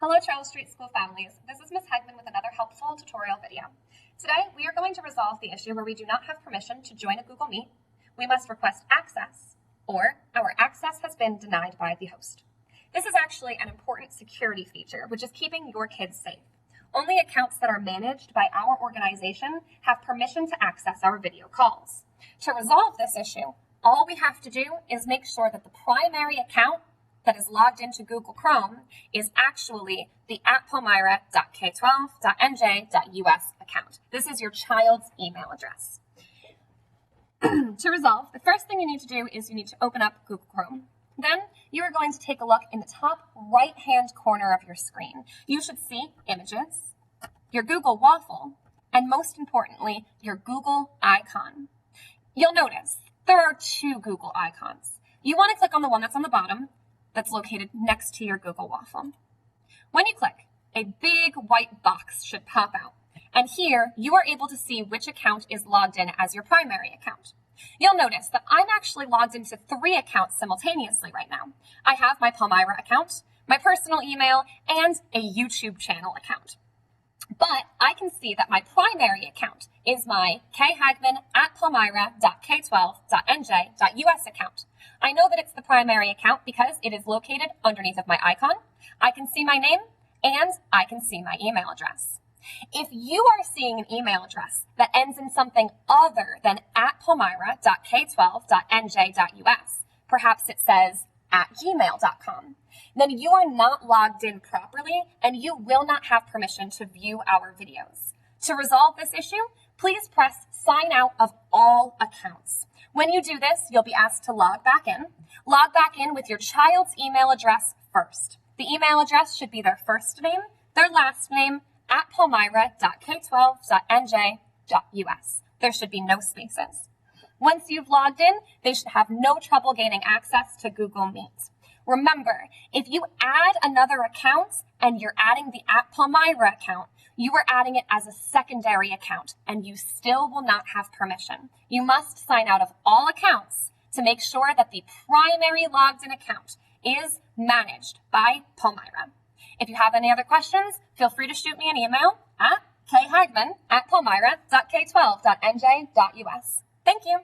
Hello Charles Street School families, this is Ms. Hegman with another helpful tutorial video. Today we are going to resolve the issue where we do not have permission to join a Google Meet. We must request access, or our access has been denied by the host. This is actually an important security feature which is keeping your kids safe. Only accounts that are managed by our organization have permission to access our video calls. To resolve this issue, all we have to do is make sure that the primary account that is logged into Google Chrome is actually the @palmyra.k12.nj.us account. This is your child's email address. To resolve, the first thing you need to do is you need to open up Google Chrome. Then you are going to take a look in the top right-hand corner of your screen. You should see images, your Google waffle, and most importantly, your Google icon. You'll notice there are two Google icons. You want to click on the one that's on the bottom, that's located next to your Google waffle. When you click, a big white box should pop out. And here you are able to see which account is logged in as your primary account. You'll notice that I'm actually logged into 3 accounts simultaneously right now. I have my Palmyra account, my personal email, and a YouTube channel account. But I can see that my primary account is my khagman@palmyra.k12.nj.us account. I know that it's the primary account because it is located underneath of my icon. I can see my name and I can see my email address. If you are seeing an email address that ends in something other than @palmyra.k12.nj.us, perhaps it says @gmail.com, then you are not logged in properly and you will not have permission to view our videos. To resolve this issue, please press sign out of all accounts. When you do this, you'll be asked to log back in. Log back in with your child's email address first. The email address should be their first name, their last name, @palmyra.k12.nj.us. There should be no spaces. Once you've logged in, they should have no trouble gaining access to Google Meet. Remember, if you add another account and you're adding the @Palmyra account, you are adding it as a secondary account and you still will not have permission. You must sign out of all accounts to make sure that the primary logged in account is managed by Palmyra. If you have any other questions, feel free to shoot me an email at khagman@palmyra.k12.nj.us. Thank you.